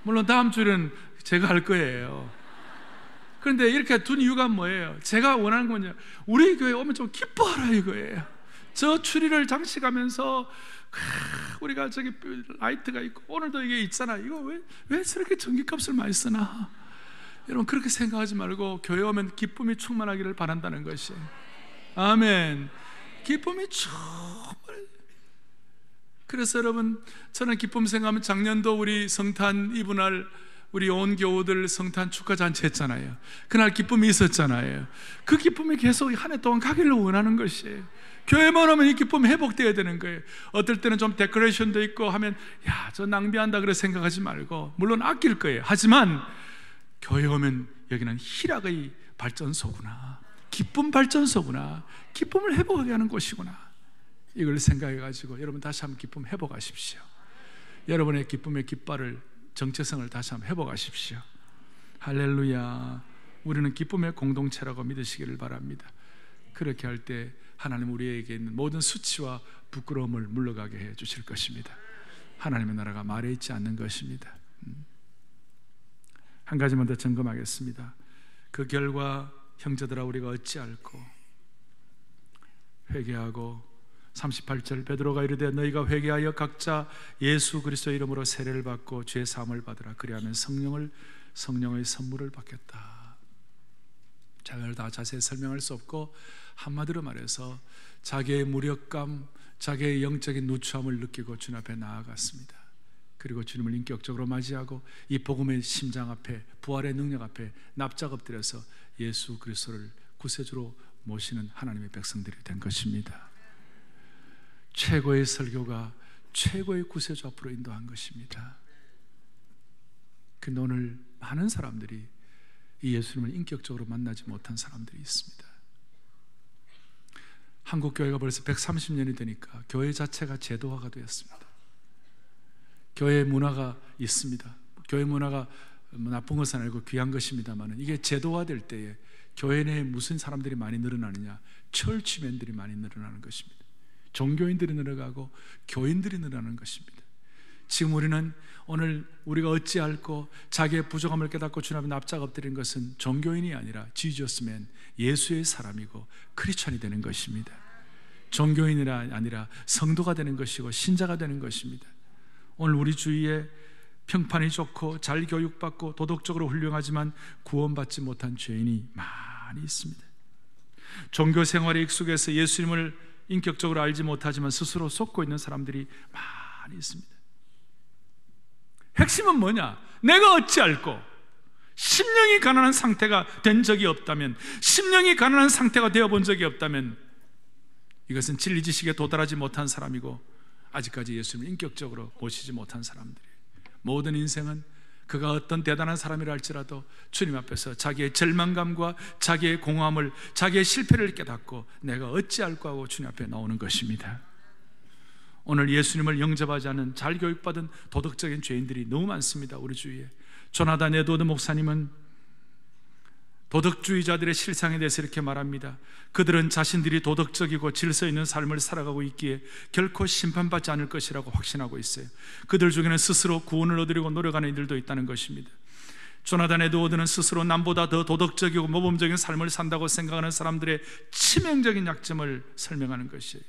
물론 다음 주는 제가 할 거예요. 그런데 이렇게 둔 이유가 뭐예요? 제가 원하는 건요, 우리 교회 오면 좀 기뻐하라 이거예요. 저 추리를 장식하면서 우리가 저기 라이트가 있고 오늘도 이게 있잖아. 이거 왜 저렇게 전기값을 많이 쓰나? 여러분 그렇게 생각하지 말고 교회 오면 기쁨이 충만하기를 바란다는 것이. 아멘. 기쁨이 충만. 그래서 여러분 저는 기쁨 생각하면 작년도 우리 성탄 이브날 우리 온 교우들 성탄 축하 잔치 했잖아요. 그날 기쁨이 있었잖아요. 그 기쁨이 계속 한 해 동안 가기를 원하는 것이에요. 교회만 오면 이 기쁨이 회복되어야 되는 거예요. 어떨 때는 좀 데코레이션도 있고 하면 야, 저 낭비한다 그래 생각하지 말고, 물론 아낄 거예요. 하지만 교회 오면 여기는 희락의 발전소구나, 기쁨 발전소구나, 기쁨을 회복하게 하는 곳이구나, 이걸 생각해 가지고 여러분 다시 한번 기쁨 회복하십시오. 여러분의 기쁨의 깃발을, 정체성을 다시 한번 회복하십시오. 할렐루야. 우리는 기쁨의 공동체라고 믿으시기를 바랍니다. 그렇게 할 때 하나님 우리에게 있는 모든 수치와 부끄러움을 물러가게 해 주실 것입니다. 하나님의 나라가 말에 있지 않는 것입니다. 한 가지만 더 점검하겠습니다. 그 결과 형제들아 우리가 어찌할꼬? 회개하고 38절 베드로가 이르되 너희가 회개하여 각자 예수 그리스도의 이름으로 세례를 받고 죄 사함을 받으라. 그리하면 성령의 선물을 받겠다. 제가 다 자세히 설명할 수 없고 한마디로 말해서 자기의 무력감, 자기의 영적인 누추함을 느끼고 주님 앞에 나아갔습니다. 그리고 주님을 인격적으로 맞이하고 이 복음의 심장 앞에, 부활의 능력 앞에 납작 엎드려서 예수 그리스도를 구세주로 모시는 하나님의 백성들이 된 것입니다. 최고의 설교가 최고의 구세주 앞으로 인도한 것입니다. 그런데 오늘 많은 사람들이 이 예수님을 인격적으로 만나지 못한 사람들이 있습니다. 한국 교회가 벌써 130년이 되니까 교회 자체가 제도화가 되었습니다. 교회 문화가 있습니다. 교회 문화가 나쁜 것은 아니고 귀한 것입니다만 이게 제도화될 때에 교회 내에 무슨 사람들이 많이 늘어나느냐? 철치맨들이 많이 늘어나는 것입니다. 종교인들이 늘어가고 교인들이 늘어나는 것입니다. 지금 우리는 오늘 우리가 어찌할꼬 자기의 부족함을 깨닫고 주님 앞에 납작 엎드린 것은 종교인이 아니라 지저스맨, 예수의 사람이고 크리스천이 되는 것입니다. 종교인이 아니라 성도가 되는 것이고 신자가 되는 것입니다. 오늘 우리 주위에 평판이 좋고 잘 교육받고 도덕적으로 훌륭하지만 구원받지 못한 죄인이 많이 있습니다. 종교 생활에 익숙해서 예수님을 인격적으로 알지 못하지만 스스로 속고 있는 사람들이 많이 있습니다. 핵심은 뭐냐? 내가 어찌할꼬? 심령이 가난한 상태가 된 적이 없다면, 심령이 가난한 상태가 되어본 적이 없다면 이것은 진리 지식에 도달하지 못한 사람이고 아직까지 예수님을 인격적으로 모시지 못한 사람들이에요. 모든 인생은 그가 어떤 대단한 사람이라 할지라도 주님 앞에서 자기의 절망감과 자기의 공허함을, 자기의 실패를 깨닫고 내가 어찌할꼬 하고 주님 앞에 나오는 것입니다. 오늘 예수님을 영접하지 않은 잘 교육받은 도덕적인 죄인들이 너무 많습니다. 우리 주위에. 조나단 에드워드 목사님은 도덕주의자들의 실상에 대해서 이렇게 말합니다. 그들은 자신들이 도덕적이고 질서 있는 삶을 살아가고 있기에 결코 심판받지 않을 것이라고 확신하고 있어요. 그들 중에는 스스로 구원을 얻으려고 노력하는 이들도 있다는 것입니다. 조나단 에드워드는 스스로 남보다 더 도덕적이고 모범적인 삶을 산다고 생각하는 사람들의 치명적인 약점을 설명하는 것이에요.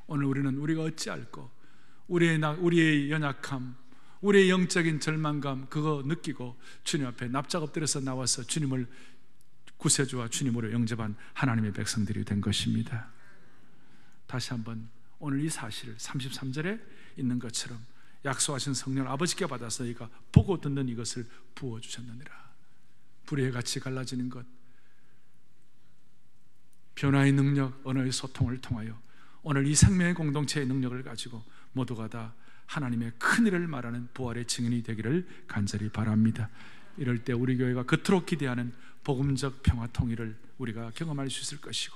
오늘 우리는 우리가 어찌할꼬? 우리의 연약함, 우리의 영적인 절망감 그거 느끼고 주님 앞에 납작 엎드려서 나와서 주님을 구세주와 주님으로 영접한 하나님의 백성들이 된 것입니다. 다시 한번 오늘 이 사실 33절에 있는 것처럼 약속하신 성령을 아버지께 받아서 너희가 보고 듣는 이것을 부어주셨느니라. 불의 같이 갈라지는 것, 변화의 능력, 언어의 소통을 통하여 오늘 이 생명의 공동체의 능력을 가지고 모두가 다 하나님의 큰 일을 말하는 부활의 증인이 되기를 간절히 바랍니다. 이럴 때 우리 교회가 그토록 기대하는 복음적 평화 통일을 우리가 경험할 수 있을 것이고,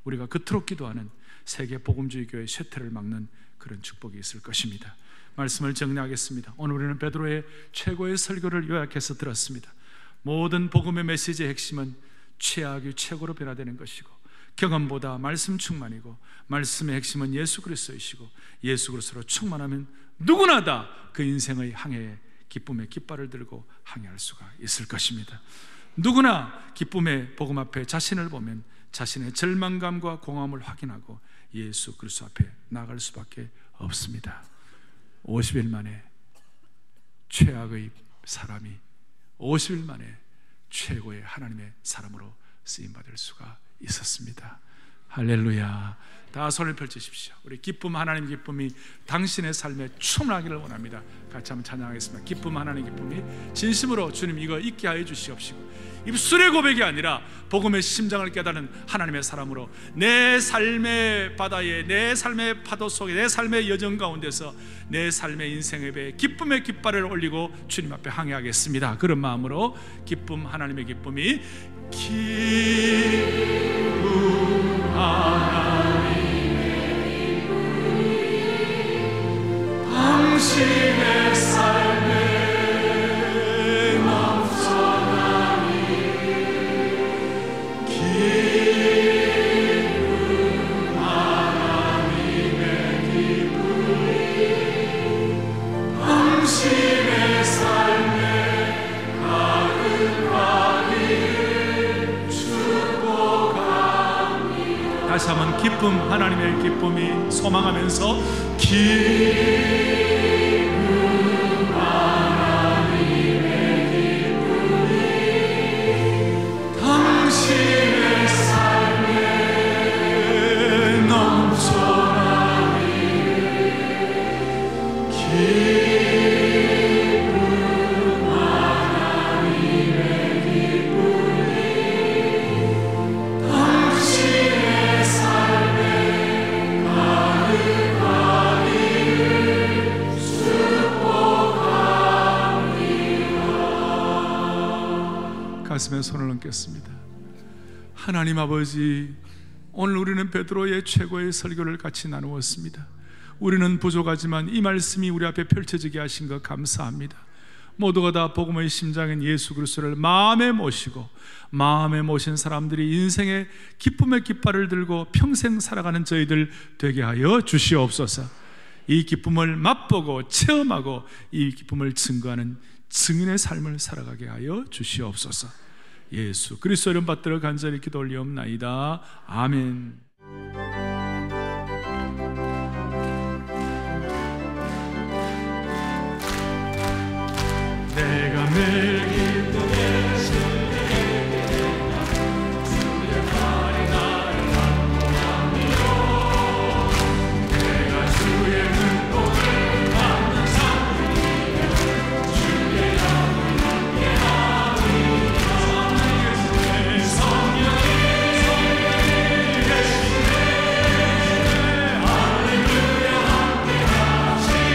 우리가 그토록 기도하는 세계 복음주의 교회의 쇠퇴를 막는 그런 축복이 있을 것입니다. 말씀을 정리하겠습니다. 오늘 우리는 베드로의 최고의 설교를 요약해서 들었습니다. 모든 복음의 메시지의 핵심은 최악이 최고로 변화되는 것이고, 경험보다 말씀 충만이고, 말씀의 핵심은 예수 그리스도이시고, 예수 그리스도로 충만하면 누구나 다 그 인생의 항해에 기쁨의 깃발을 들고 항해할 수가 있을 것입니다. 누구나 기쁨의 복음 앞에 자신을 보면 자신의 절망감과 공허함을 확인하고 예수 그리스도 앞에 나아갈 수밖에 없습니다. 50일 만에 최악의 사람이 50일 만에 최고의 하나님의 사람으로 쓰임받을 수가 있었습니다. 할렐루야. 다 손을 펼치십시오. 우리 기쁨, 하나님 기쁨이 당신의 삶에 충만하기를 원합니다. 같이 한번 찬양하겠습니다. 기쁨, 하나님 기쁨이 진심으로 주님 이거 있게 하여 주시옵시고, 입술의 고백이 아니라 복음의 심장을 깨닫는 하나님의 사람으로 내 삶의 바다에, 내 삶의 파도 속에, 내 삶의 여정 가운데서 내 삶의 인생의 배에 기쁨의 깃발을 올리고 주님 앞에 항해하겠습니다. 그런 마음으로 기쁨, 하나님의 기쁨이 기쁨 하나님의 기쁨이 당신의 삶에 넘쳐나니 기쁨 하나님의 기쁨이 당신의 삶에 다시 한번 기쁨, 하나님의 기쁨이 소망하면서 당신의 삶에 넘쳐나기를 기쁨 하나님의 기쁨이 당신의 삶에 가득하기를 축복합니다. 가슴에 손을 얹겠습니다. 하나님 아버지, 오늘 우리는 베드로의 최고의 설교를 같이 나누었습니다. 우리는 부족하지만 이 말씀이 우리 앞에 펼쳐지게 하신 것 감사합니다. 모두가 다 복음의 심장인 예수 그리스도를 마음에 모시고 마음에 모신 사람들이 인생의 기쁨의 깃발을 들고 평생 살아가는 저희들 되게 하여 주시옵소서. 이 기쁨을 맛보고 체험하고 이 기쁨을 증거하는 증인의 삶을 살아가게 하여 주시옵소서. 예수 그리스도 이름 받들어 간절히 기도 올리옵나이다. 아멘. 내가 매일 기쁨에 주의 팔이 나를 안보합니다. 내가 주의 눈동을 받는 삶이며 주의 영을 함께하리라. 성령이 계시네. 할렐루야 함께하시네.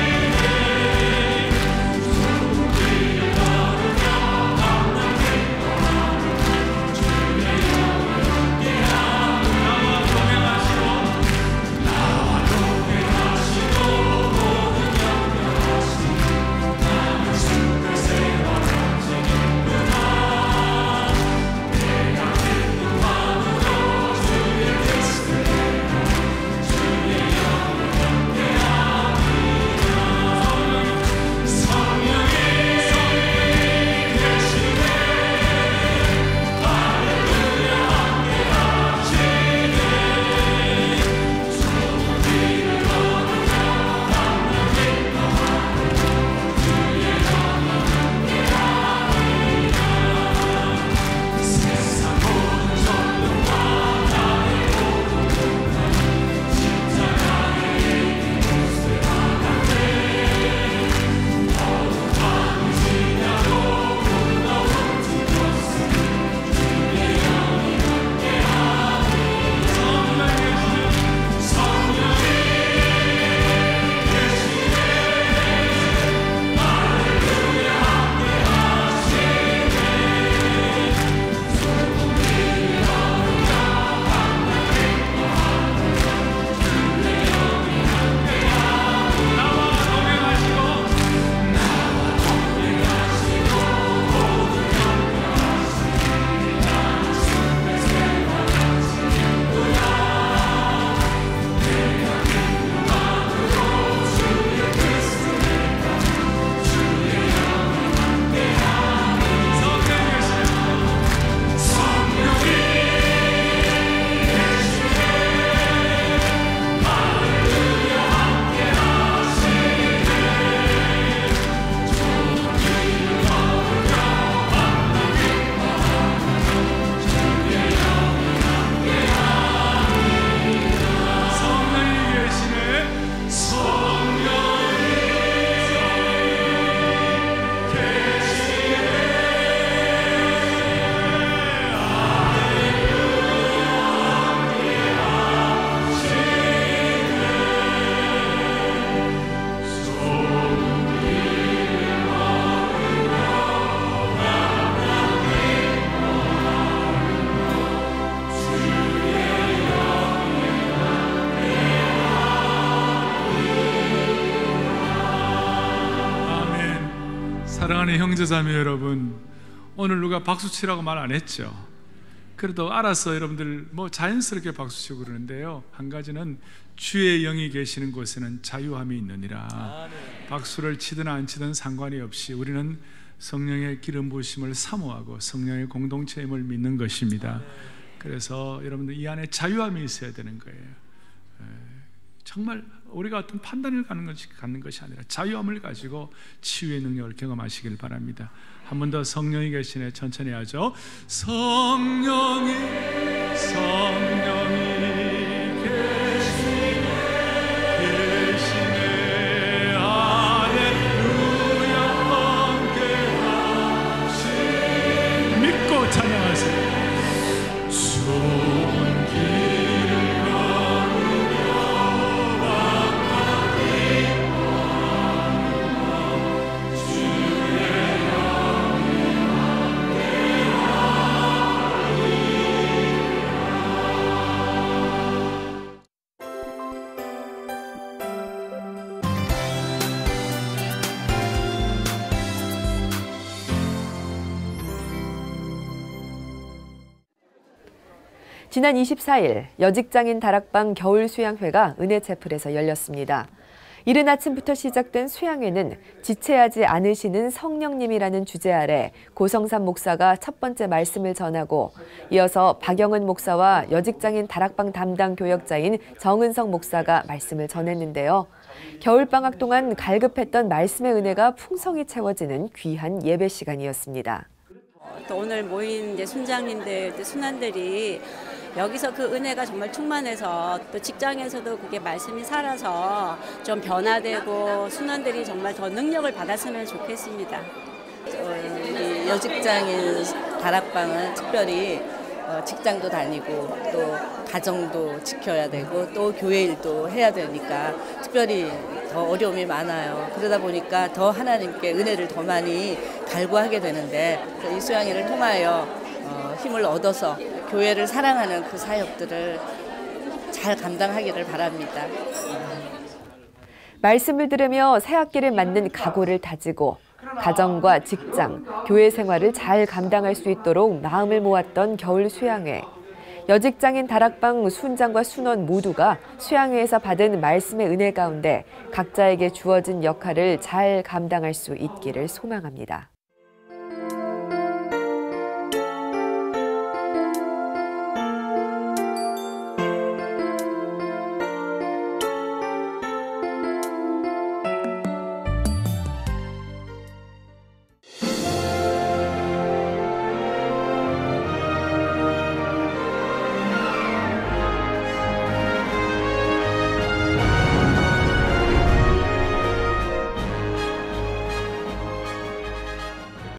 사랑하는 형제자매 여러분, 오늘 누가 박수치라고 말 안 했죠? 그래도 알아서 여러분들 뭐 자연스럽게 박수치고 그러는데요, 한 가지는 주의 영이 계시는 곳에는 자유함이 있느니라. 박수를 치든 안 치든 상관이 없이 우리는 성령의 기름 부으심을 사모하고 성령의 공동체임을 믿는 것입니다. 그래서 여러분들 이 안에 자유함이 있어야 되는 거예요. 정말 우리가 어떤 판단을 갖는 것이 아니라 자유함을 가지고 치유의 능력을 경험하시길 바랍니다. 한 번 더 성령이 계시네. 천천히 하죠. 성령이 계시네 할렐루야 함께하시네. 믿고 찬양하세요. 좋은 길을 지난 24일 여직장인 다락방 겨울 수양회가 은혜채플에서 열렸습니다. 이른 아침부터 시작된 수양회는 지체하지 않으시는 성령님이라는 주제 아래 고성삼 목사가 첫 번째 말씀을 전하고 이어서 박영은 목사와 여직장인 다락방 담당 교역자인 정은성 목사가 말씀을 전했는데요. 겨울방학 동안 갈급했던 말씀의 은혜가 풍성히 채워지는 귀한 예배 시간이었습니다. 또 오늘 모인 이제 순장님들, 순환들이 여기서 그 은혜가 정말 충만해서 또 직장에서도 그게 말씀이 살아서 좀 변화되고 순원들이 정말 더 능력을 받았으면 좋겠습니다. 이 여직장인 다락방은 특별히 직장도 다니고 또 가정도 지켜야 되고 또 교회 일도 해야 되니까 특별히 더 어려움이 많아요. 그러다 보니까 더 하나님께 은혜를 더 많이 갈구하게 되는데 이 수양회를 통하여 힘을 얻어서 교회를 사랑하는 그 사역들을 잘 감당하기를 바랍니다. 말씀을 들으며 새학기를 맞는 각오를 다지고 가정과 직장, 교회 생활을 잘 감당할 수 있도록 마음을 모았던 겨울 수양회. 여직장인 다락방 순장과 순원 모두가 수양회에서 받은 말씀의 은혜 가운데 각자에게 주어진 역할을 잘 감당할 수 있기를 소망합니다.